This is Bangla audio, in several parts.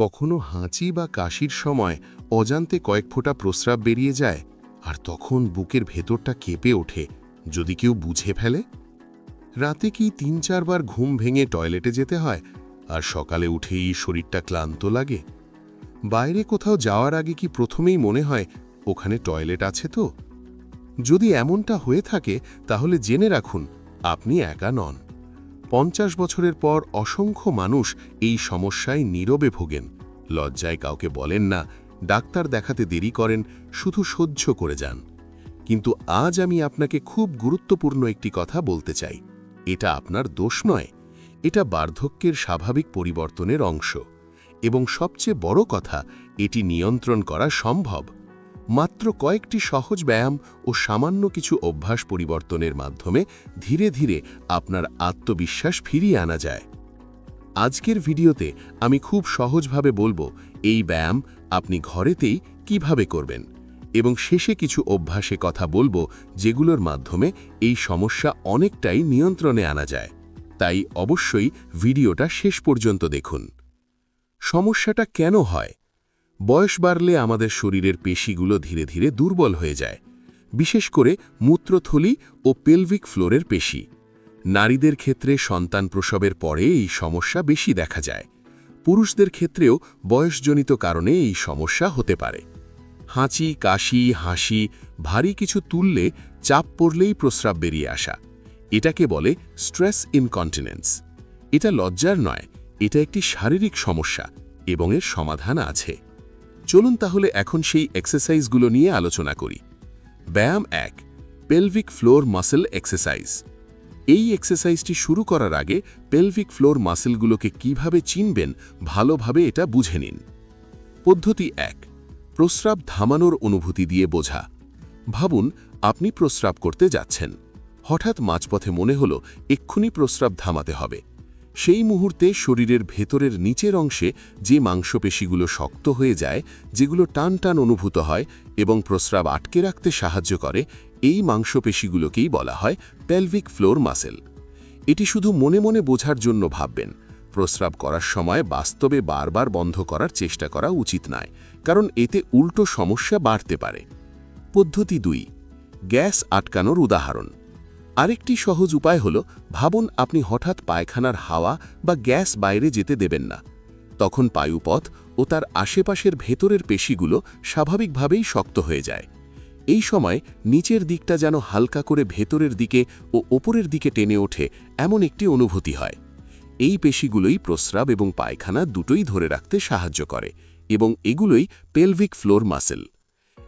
কখনো হাঁচি বা কাশির সময় অজান্তে কয়েক ফোঁটা প্রস্রাব বেরিয়ে যায় আর তখন বুকের ভেতরটা কেঁপে ওঠে, যদি কেউ বুঝে ফেলে। রাতে কি ৩-৪ বার ঘুম ভেঙে টয়লেটে যেতে হয় আর সকালে উঠেই শরীরটা ক্লান্ত লাগে? বাইরে কোথাও যাওয়ার আগে কি প্রথমেই মনে হয় ওখানে টয়লেট আছে তো? যদি এমনটা হয়ে থাকে তাহলে জেনে রাখুন, আপনি একা নন। ৫০ বছরের পর অসংখ্য মানুষ এই সমস্যায় নীরবে ভোগেন, লজ্জায় কাউকে বলেন না, ডাক্তার দেখাতে দেরি করেন, শুধু সহ্য করে যান। কিন্তু আজ আমি আপনাকে খুব গুরুত্বপূর্ণ একটি কথা বলতে চাই। এটা আপনার দোষ নয়, এটা বার্ধক্যের স্বাভাবিক পরিবর্তনের অংশ। এবং সবচেয়ে বড় কথা, এটি নিয়ন্ত্রণ করা সম্ভব। মাত্র কয়েকটি সহজ ব্যায়াম ও সামান্য কিছু অভ্যাস পরিবর্তনের মাধ্যমে ধীরে ধীরে আপনার আত্মবিশ্বাস ফিরিয়ে আনা যায়। আজকের ভিডিওতে আমি খুব সহজভাবে বলবো এই ব্যায়াম আপনি ঘরেতেই কিভাবে করবেন, এবং শেষে কিছু অভ্যাসে কথা বলবো যেগুলোর মাধ্যমে এই সমস্যা অনেকটাই নিয়ন্ত্রণে আনা যায়। তাই অবশ্যই ভিডিওটা শেষ পর্যন্ত দেখুন। সমস্যাটা কেন হয়? বয়স বাড়লে আমাদের শরীরের পেশিগুলো ধীরে ধীরে দুর্বল হয়ে যায়, বিশেষ করে মূত্রথলি ও পেলভিক ফ্লোরের পেশি। নারীদের ক্ষেত্রে সন্তান প্রসবের পরে এই সমস্যা বেশি দেখা যায়। পুরুষদের ক্ষেত্রেও বয়সজনিত কারণে এই সমস্যা হতে পারে। হাঁচি, কাশি, হাসি, ভারী কিছু তুললে, চাপ পড়লেই প্রস্রাব বেরিয়ে আসা, এটাকে বলে স্ট্রেস ইনকন্টিনেন্স। এটা লজ্জার নয়, এটা একটি শারীরিক সমস্যা এবং এর সমাধান আছে। চলুন তাহলে এখন সেই এক্সারসাইজগুলো নিয়ে আলোচনা করি। ব্যায়াম ১, পেলভিক ফ্লোর মাসল এক্সারসাইজ। এই এক্সারসাইজটি শুরু করার আগে পেলভিক ফ্লোর মাসলগুলোকে কিভাবে চিনবেন ভালোভাবে এটা বুঝে নিন। পদ্ধতি ১, প্রস্রাব থামানোর অনুভূতি দিয়ে বোঝা। ভাবুন আপনি প্রস্রাব করতে যাচ্ছেন, হঠাৎ মাঝপথে মনে হলো এক্ষুনি প্রস্রাব থামাতে হবে। সেই মুহূর্তে শরীরের ভেতরের নিচের অংশে যে মাংসপেশিগুলো শক্ত হয়ে যায়, যেগুলো টান টান অনুভূত হয় এবং প্রস্রাব আটকে রাখতে সাহায্য করে, এই মাংসপেশিগুলোকেই বলা হয় পেলভিক ফ্লোর মাসেল। এটি শুধু মনে মনে বোঝার জন্য ভাববেন। প্রস্রাব করার সময় বাস্তবে বারবার বন্ধ করার চেষ্টা করা উচিত নয়, কারণ এতে উল্টো সমস্যা বাড়তে পারে। পদ্ধতি ২, গ্যাস আটকানোর উদাহরণ। আরেকটি সহজ উপায় হল, ভাবুন আপনি হঠাৎ পায়খানার হাওয়া বা গ্যাস বাইরে যেতে দেবেন না। তখন পায়ুপথ ও তার আশেপাশের ভেতরের পেশিগুলো স্বাভাবিকভাবেই শক্ত হয়ে যায়। এই সময় নিচের দিকটা যেন হালকা করে ভেতরের দিকে ও ওপরের দিকে টেনে ওঠে, এমন একটি অনুভূতি হয়। এই পেশিগুলোই প্রস্রাব এবং পায়খানা দুটোই ধরে রাখতে সাহায্য করে, এবং এগুলোই পেলভিক ফ্লোর মাসেল।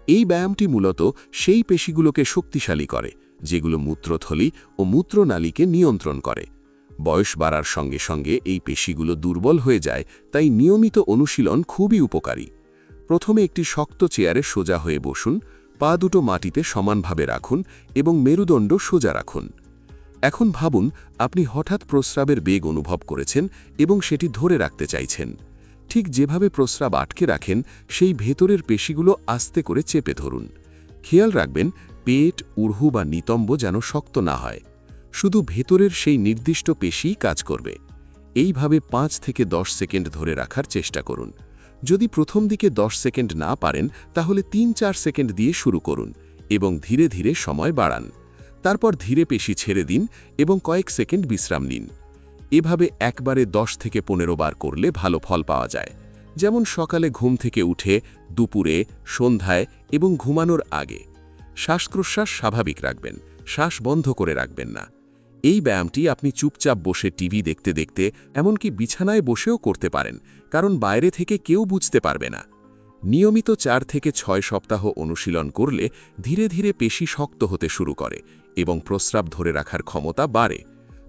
এই ব্যায়ামটি মূলত সেই পেশিগুলোকে শক্তিশালী করে যেগুলো মূত্রথলি ও মূত্রনালীকে নিয়ন্ত্রণ করে। বয়স বাড়ার সঙ্গে সঙ্গে এই পেশিগুলো দুর্বল হয়ে যায়, তাই নিয়মিত অনুশীলন খুবই উপকারী। প্রথমে একটি শক্ত চেয়ারে সোজা হয়ে বসুন, পা দুটো মাটিতে সমানভাবে রাখুন এবং মেরুদণ্ড সোজা রাখুন। এখন ভাবুন আপনি হঠাৎ প্রস্রাবের বেগ অনুভব করেছেন এবং সেটি ধরে রাখতে চাইছেন। ঠিক যেভাবে প্রস্রাব আটকে রাখেন, সেই ভেতরের পেশিগুলো আস্তে করে চেপে ধরুন। খেয়াল রাখবেন পেট, উরহু বা নিতম্ব যেন শক্ত না হয়। শুধু ভেতরের সেই নির্দিষ্ট পেশিই কাজ করবে। এইভাবে ৫ থেকে ১০ সেকেন্ড ধরে রাখার চেষ্টা করুন। যদি প্রথম দিকে ১০ সেকেন্ড না পারেন, তাহলে ৩-৪ সেকেন্ড দিয়ে শুরু করুন এবং ধীরে ধীরে সময় বাড়ান। তারপর ধীরে পেশি ছেড়ে দিন এবং কয়েক সেকেন্ড বিশ্রাম নিন। এভাবে একবারে ১০ থেকে ১৫ বার করলে ভালো ফল পাওয়া যায়। যেমন সকালে ঘুম থেকে উঠে, দুপুরে, সন্ধ্যায় এবং ঘুমানোর আগে। শ্বাস-প্রশ্বাস স্বাভাবিক রাখবেন, শ্বাস বন্ধ করে রাখবেন না। এই ব্যায়ামটি আপনি চুপচাপ বসে টিভি দেখতে দেখতে, এমনকি বিছানায় বসেও করতে পারেন, কারণ বাইরে থেকে কেউ বুঝতে পারবে না। নিয়মিত ৪ থেকে ৬ সপ্তাহ অনুশীলন করলে ধীরে ধীরে পেশি শক্ত হতে শুরু করে এবং প্রস্রাব ধরে রাখার ক্ষমতা বাড়ে।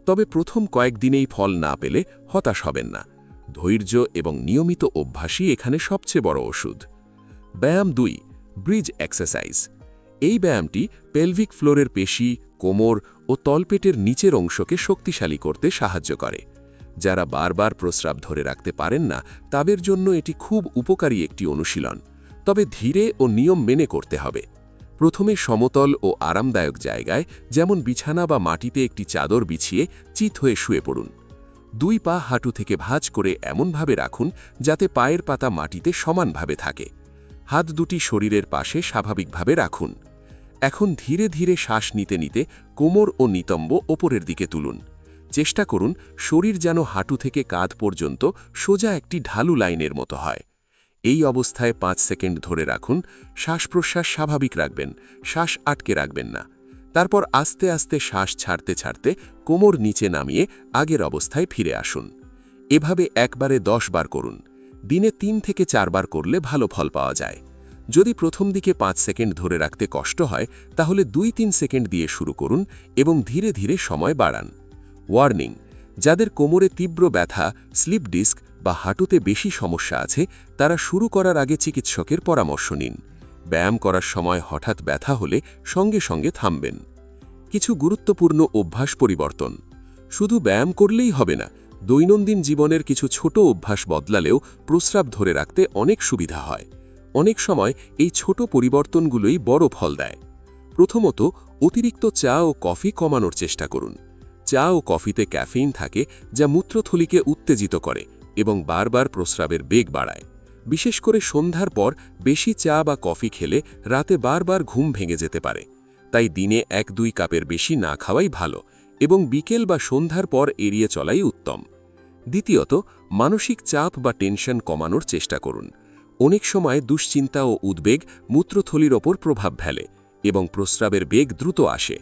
তবে প্রথম কয়েকদিনেই ফল না পেলে হতাশ হবেন না। ধৈর্য এবং নিয়মিত অভ্যাসই এখানে সবচেয়ে বড় ওষুধ। ব্যায়াম ২, ব্রিজ এক্সারসাইজ। এই ব্যায়ামটি পেলভিক ফ্লোরের পেশি, কোমর ও তলপেটের নিচের অংশকে শক্তিশালী করতে সাহায্য করে। যারা বারবার প্রস্রাব ধরে রাখতে পারেন না, তাদের জন্য এটি খুব উপকারী একটি অনুশীলন। তবে ধীরে ও নিয়ম মেনে করতে হবে। প্রথমে সমতল ও আরামদায়ক জায়গায়, যেমন বিছানা বা মাটিতে একটি চাদর বিছিয়ে চিত হয়ে শুয়ে পড়ুন। 2 পা হাঁটু থেকে ভাঁজ করে এমনভাবে রাখুন যাতে পায়ের পাতা মাটিতে সমানভাবে থাকে। হাত দুটি শরীরের পাশে স্বাভাবিকভাবে রাখুন। এখন ধীরে ধীরে শ্বাস নিতে নিতে কোমর ও নিতম্ব ওপরের দিকে তুলুন। চেষ্টা করুন শরীর যেন হাঁটু থেকে কাঁধ পর্যন্ত সোজা একটি ঢালু লাইনের মতো হয়। এই অবস্থায় 5 সেকেন্ড ধরে রাখুন। শ্বাস-প্রশ্বাস স্বাভাবিক রাখবেন, শ্বাস আটকে রাখবেন না। তারপর আস্তে আস্তে শ্বাস ছাড়তে ছাড়তে কোমর নিচে নামিয়ে আগের অবস্থায় ফিরে আসুন। এভাবে একবারে 10 বার করুন। দিনে 3 থেকে 4 বার করলে ভালো ফল পাওয়া যায়। যদি প্রথম দিকে 5 সেকেন্ড ধরে রাখতে কষ্ট হয় তাহলে 2-3 সেকেন্ড দিয়ে শুরু করুন এবং ধীরে ধীরে সময় বাড়ান। ওয়ার্নিং: যাদের কোমরে তীব্র ব্যথা, স্লিপ ডিস্ক বা হাঁটুতে বেশি সমস্যা আছে তারা শুরু করার আগে চিকিৎসকের পরামর্শ নিন। ব্যায়াম করার সময় হঠাৎ ব্যথা হলে সঙ্গে সঙ্গে থামবেন। কিছু গুরুত্বপূর্ণ অভ্যাস পরিবর্তন: শুধু ব্যায়াম করলেই হবে না, দৈনন্দিন জীবনের কিছু ছোট অভ্যাস বদলালেও প্রস্রাব ধরে রাখতে অনেক সুবিধা হয়। অনেক সময় এই ছোট পরিবর্তনগুলোই বড় ফল দেয়। প্রথমত, অতিরিক্ত চা ও কফি কমানোর চেষ্টা করুন। চা ও কফিতে ক্যাফেইন থাকে যা মূত্রথলিকে উত্তেজিত করে এবং বারবার প্রস্রাবের বেগ বাড়ায়। বিশেষ করে সন্ধ্যার পর বেশি চা বা কফি খেলে রাতে বারবার ঘুম ভেঙে যেতে পারে। তাই দিনে 1-2 কাপের বেশি না খাওয়াই ভালো এবং বিকেল বা সন্ধ্যার পর এড়িয়ে চলাই উত্তম। দ্বিতীয়ত, মানসিক চাপ বা টেনশন কমানোর চেষ্টা করুন। অনেক সময় দুশ্চিন্তা ও উদ্বেগ মূত্রথলির ওপর প্রভাব ফেলে এবং প্রস্রাবের বেগ দ্রুত আসে।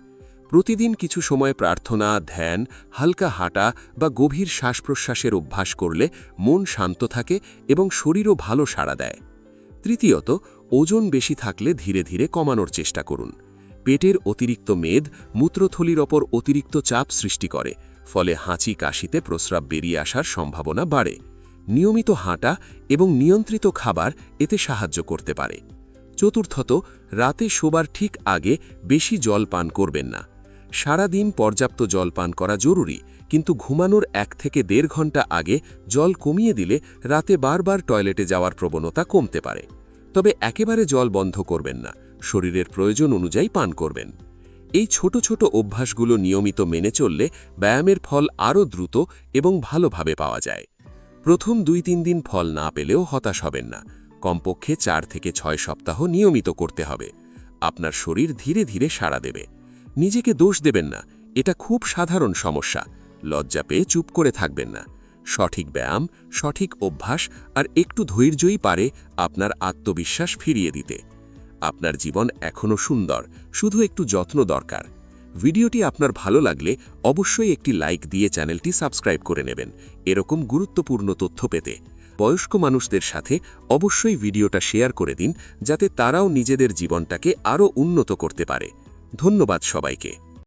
প্রতিদিন কিছু সময় প্রার্থনা, ধ্যান, হালকা হাঁটা বা গভীর শ্বাস-প্রশ্বাসের অভ্যাস করলে মন শান্ত থাকে এবং শরীরও ভালো সাড়া দেয়। তৃতীয়ত, ওজন বেশি থাকলে ধীরে ধীরে কমানোর চেষ্টা করুন। পেটের অতিরিক্ত মেদ মূত্রথলির ওপর অতিরিক্ত চাপ সৃষ্টি করে, ফলে হাঁচি কাশিতে প্রস্রাব বেরিয়ে আসার সম্ভাবনা বাড়ে। নিয়মিত হাঁটা এবং নিয়ন্ত্রিত খাবার এতে সাহায্য করতে পারে। চতুর্থত, রাতে শোবার ঠিক আগে বেশি জল পান করবেন না। সারা দিন পর্যাপ্ত জল পান করা জরুরি, কিন্তু ঘুমানোর 1 থেকে 1.5 ঘন্টা আগে জল কমিয়ে দিলে রাতে বারবার টয়লেটে যাওয়ার প্রবণতা কমতে পারে। তবে একেবারে জল বন্ধ করবেন না, শরীরের প্রয়োজন অনুযায়ী পান করবেন। এই ছোট ছোট অভ্যাসগুলো নিয়মিত মেনে চললে ব্যায়ামের ফল আরও দ্রুত এবং ভালোভাবে পাওয়া যায়। প্রথম 2-3 দিন ফল না পেলেও হতাশ হবেন না। কমপক্ষে 4 থেকে 6 সপ্তাহ নিয়মিত করতে হবে। আপনার শরীর ধীরে ধীরে সাড়া দেবে। নিজেকে দোষ দেবেন না, এটা খুব সাধারণ সমস্যা। লজ্জা পেয়ে চুপ করে থাকবেন না। সঠিক ব্যায়াম, সঠিক অভ্যাস আর একটু ধৈর্যই পারে আপনার আত্মবিশ্বাস ফিরিয়ে দিতে। আপনার জীবন এখনও সুন্দর, শুধু একটু যত্ন দরকার। ভিডিওটি আপনার ভালো লাগলে অবশ্যই একটি লাইক দিয়ে চ্যানেলটি সাবস্ক্রাইব করে নেবেন এরকম গুরুত্বপূর্ণ তথ্য পেতে। বয়স্ক মানুষদের সাথে অবশ্যই ভিডিওটা শেয়ার করে দিন যাতে তারাও নিজেদের জীবনটাকে আরও উন্নত করতে পারে। ধন্যবাদ সবাইকে।